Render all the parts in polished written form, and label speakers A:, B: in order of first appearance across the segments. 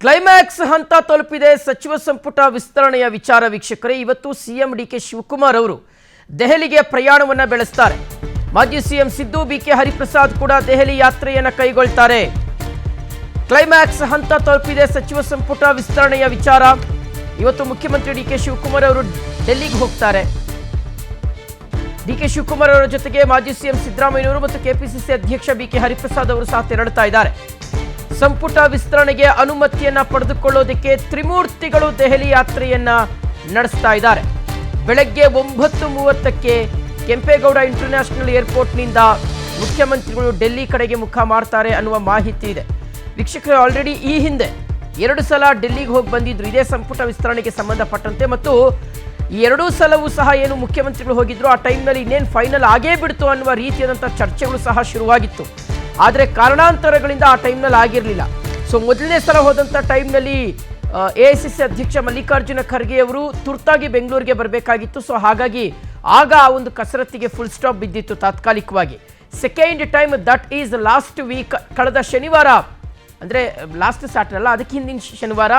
A: Climax ಹಂತ ತಲುಪಿದೆ ಸಚಿವ ಸಂಪುಟ ವಿಸ್ತರಣೆಯ ವಿಚಾರ ವೀಕ್ಷಕರೇ. ಇವತ್ತು ಸಿಎಂ ಡಿಕೆ ಶಿವಕುಮಾರ್ ಅವರು ದೆಹಲಿಗೆ ಪ್ರಯಾಣವನ್ನ ಬೆಳೆಸ್ತಾರೆ. ಮಾಜಿ ಸಿಎಂ ಸಿದ್ದು ಬಿಕೆ ಹರಿಪ್ರಸಾದ್ ಕೂಡ ದೆಹಲಿ ಯಾತ್ರೆಯನ್ನ ಕೈಗೊಳ್ತಾರೆ. ಕ್ಲೈಮ್ಯಾಕ್ಸ್ ಹಂತ ತಲುಪಿದೆ ಸಚಿವ ಸಂಪುಟ ವಿಸ್ತರಣೆಯ ವಿಚಾರ. ಇವತ್ತು ಮುಖ್ಯಮಂತ್ರಿ ಡಿಕೆ ಶಿವಕುಮಾರ್ ಅವರು ಡೆಲ್ಲಿಗೆ ಹೋಗ್ತಾರೆ. ಡಿಕೆ ಶಿವಕುಮಾರ್ ಅವರ ಜೊತೆಗೆ ಮಾಜಿ ಸಿಎಂ ಸಿದ್ದರಾಮಯ್ಯ ಅವರು ಮತ್ತು ಕೆಪಿಸಿಸಿ ಅಧ್ಯಕ್ಷ ಬಿಕೆ ಹರಿಪ್ರಸಾದ್ ಅವರು ಸಹ ತೆರಳುತ್ತಾ ಇದ್ದಾರೆ. ಸಂಪುಟ ವಿಸ್ತರಣೆಗೆ ಅನುಮತಿಯನ್ನ ಪಡೆದುಕೊಳ್ಳೋದಕ್ಕೆ ತ್ರಿಮೂರ್ತಿಗಳು ದೆಹಲಿ ಯಾತ್ರೆಯನ್ನ ನಡೆಸ್ತಾ ಇದ್ದಾರೆ. ಬೆಳಗ್ಗೆ 9:30ಕ್ಕೆ ಕೆಂಪೇಗೌಡ ಇಂಟರ್ನ್ಯಾಷನಲ್ ಏರ್ಪೋರ್ಟ್ನಿಂದ ಮುಖ್ಯಮಂತ್ರಿಗಳು ಡೆಲ್ಲಿ ಕಡೆಗೆ ಮುಖ ಮಾಡ್ತಾರೆ ಅನ್ನುವ ಮಾಹಿತಿ ಇದೆ. ವೀಕ್ಷಕರು, ಆಲ್ರೆಡಿ ಈ ಹಿಂದೆ 2 ಸಲ ಡೆಲ್ಲಿಗೆ ಹೋಗಿ ಬಂದಿದ್ರು ಇದೇ ಸಂಪುಟ ವಿಸ್ತರಣೆಗೆ ಸಂಬಂಧಪಟ್ಟಂತೆ. ಮತ್ತು ಈ 2 ಸಲವೂ ಸಹ ಏನು ಮುಖ್ಯಮಂತ್ರಿಗಳು ಹೋಗಿದ್ರು ಆ ಟೈಮ್ನಲ್ಲಿ ಇನ್ನೇನು ಫೈನಲ್ ಆಗೇ ಬಿಡ್ತು ಅನ್ನುವ ರೀತಿಯಾದಂಥ ಚರ್ಚೆಗಳು ಸಹ ಶುರುವಾಗಿತ್ತು. ಆದರೆ ಕಾರಣಾಂತರಗಳಿಂದ ಆ ಟೈಮ್ನಲ್ಲಿ ಆಗಿರಲಿಲ್ಲ. ಸೊ ಮೊದಲನೇ ಸಲ ಹೋದಂಥ ಟೈಮ್ನಲ್ಲಿ AICC ಅಧ್ಯಕ್ಷ ಮಲ್ಲಿಕಾರ್ಜುನ ಖರ್ಗೆ ಅವರು ತುರ್ತಾಗಿ ಬೆಂಗಳೂರಿಗೆ ಬರಬೇಕಾಗಿತ್ತು. ಸೊ ಹಾಗಾಗಿ ಆಗ ಆ ಒಂದು ಕಸರತ್ತಿಗೆ ಫುಲ್ ಸ್ಟಾಪ್ ಬಿದ್ದಿತ್ತು ತಾತ್ಕಾಲಿಕವಾಗಿ. Second time that is last week, ಕಳೆದ ಶನಿವಾರ, ಅಂದರೆ ಲಾಸ್ಟ್ ಸ್ಯಾಟರ್ಡೆ ಅಲ್ಲ, ಅದಕ್ಕೆ ಹಿಂದಿನ ಶನಿವಾರ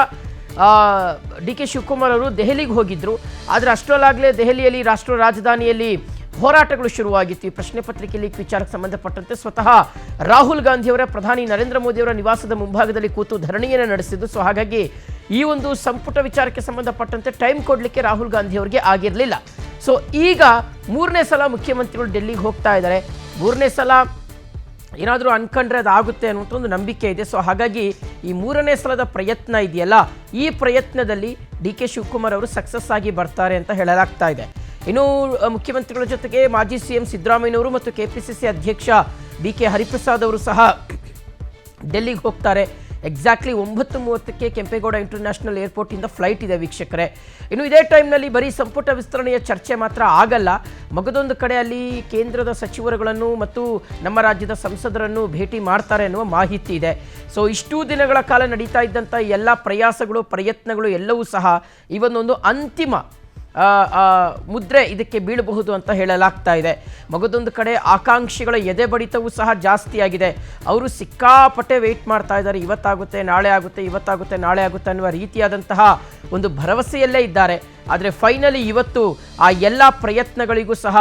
A: ಡಿ ಕೆ ಶಿವಕುಮಾರ್ ಅವರು ದೆಹಲಿಗೆ ಹೋಗಿದ್ದರು. ಆದರೆ ಅಷ್ಟರಲ್ಲಾಗಲೇ ದೆಹಲಿಯಲ್ಲಿ ರಾಷ್ಟ್ರ ರಾಜಧಾನಿಯಲ್ಲಿ ಹೋರಾಟಗಳು ಶುರುವಾಗಿತ್ತು. ಈ ಪ್ರಶ್ನೆ ಪತ್ರಿಕೆ ಲೀಕ್ ವಿಚಾರಕ್ಕೆ ಸಂಬಂಧಪಟ್ಟಂತೆ ಸ್ವತಃ ರಾಹುಲ್ ಗಾಂಧಿಯವರ ಪ್ರಧಾನಿ ನರೇಂದ್ರ ಮೋದಿಯವರ ನಿವಾಸದ ಮುಂಭಾಗದಲ್ಲಿ ಕೂತು ಧರಣಿಯನ್ನು ನಡೆಸಿದ್ದು. ಸೊ ಹಾಗಾಗಿ ಈ ಒಂದು ಸಂಪುಟ ವಿಚಾರಕ್ಕೆ ಸಂಬಂಧಪಟ್ಟಂತೆ ಟೈಮ್ ಕೊಡಲಿಕ್ಕೆ ರಾಹುಲ್ ಗಾಂಧಿ ಅವರಿಗೆ ಆಗಿರಲಿಲ್ಲ. ಸೊ ಈಗ 3ನೇ ಸಲ ಮುಖ್ಯಮಂತ್ರಿಗಳು ಡೆಲ್ಲಿಗೆ ಹೋಗ್ತಾ ಇದ್ದಾರೆ. 3ನೇ ಸಲ ಏನಾದರೂ ಅನ್ಕೊಂಡ್ರೆ ಅದಾಗುತ್ತೆ ಅನ್ನುವಂಥ ಒಂದು ನಂಬಿಕೆ ಇದೆ. ಸೊ ಹಾಗಾಗಿ ಈ 3ನೇ ಸಲದ ಪ್ರಯತ್ನ ಇದೆಯಲ್ಲ, ಈ ಪ್ರಯತ್ನದಲ್ಲಿ ಡಿ ಕೆ ಶಿವಕುಮಾರ್ ಅವರು ಸಕ್ಸಸ್ ಆಗಿ ಬರ್ತಾರೆ ಅಂತ ಹೇಳಲಾಗ್ತಾ ಇದೆ. ಇನ್ನು ಮುಖ್ಯಮಂತ್ರಿಗಳ ಜೊತೆಗೆ ಮಾಜಿ ಸಿಎಂ ಸಿದ್ದರಾಮಯ್ಯನವರು ಮತ್ತು ಕೆಪಿಸಿಸಿ ಅಧ್ಯಕ್ಷ ಬಿಕೆ ಹರಿಪ್ರಸಾದ್ ಅವರು ಸಹ ಡೆಲ್ಲಿಗೆ ಹೋಗ್ತಾರೆ. ಎಕ್ಸಾಕ್ಟ್ಲಿ 9:30ಕ್ಕೆ ಕೆಂಪೇಗೌಡ ಇಂಟರ್ನ್ಯಾಷನಲ್ ಏರ್ಪೋರ್ಟಿಂದ ಫ್ಲೈಟ್ ಇದೆ ವೀಕ್ಷಕರೇ. ಇನ್ನು ಇದೇ ಟೈಮ್ನಲ್ಲಿ ಬರೀ ಸಂಪುಟ ವಿಸ್ತರಣೆಯ ಚರ್ಚೆ ಮಾತ್ರ ಆಗಲ್ಲ. ಮಗದೊಂದು ಕಡೆ ಅಲ್ಲಿ ಕೇಂದ್ರದ ಸಚಿವರುಗಳನ್ನು ಮತ್ತು ನಮ್ಮ ರಾಜ್ಯದ ಸಂಸದರನ್ನು ಭೇಟಿ ಮಾಡ್ತಾರೆ ಅನ್ನುವ ಮಾಹಿತಿ ಇದೆ. ಸೊ ಇಷ್ಟೂ ದಿನಗಳ ಕಾಲ ನಡೀತಾ ಇದ್ದಂಥ ಎಲ್ಲ ಪ್ರಯಾಸಗಳು ಪ್ರಯತ್ನಗಳು ಎಲ್ಲವೂ ಸಹ ಇವನ್ನೊಂದು ಅಂತಿಮ ಮುದ್ರೆ ಇದಕ್ಕೆ ಬೀಳಬಹುದು ಅಂತ ಹೇಳಲಾಗ್ತಾ ಇದೆ. ಮಗದೊಂದು ಕಡೆ ಆಕಾಂಕ್ಷಿಗಳ ಎದೆ ಬಡಿತವೂ ಸಹ ಜಾಸ್ತಿ ಆಗಿದೆ. ಅವರು ಸಿಕ್ಕಾಪಟ್ಟೆ ವೆಯ್ಟ್ ಮಾಡ್ತಾ ಇದ್ದಾರೆ. ಇವತ್ತಾಗುತ್ತೆ ನಾಳೆ ಆಗುತ್ತೆ, ಇವತ್ತಾಗುತ್ತೆ ನಾಳೆ ಆಗುತ್ತೆ ಅನ್ನುವ ರೀತಿಯಾದಂತಹ ಒಂದು ಭರವಸೆಯಲ್ಲೇ ಇದ್ದಾರೆ. ಆದರೆ ಫೈನಲಿ ಇವತ್ತು ಆ ಎಲ್ಲ ಪ್ರಯತ್ನಗಳಿಗೂ ಸಹ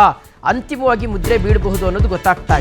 A: ಅಂತಿಮವಾಗಿ ಮುದ್ರೆ ಬೀಳಬಹುದು ಅನ್ನೋದು ಗೊತ್ತಾಗ್ತಾ ಇದೆ.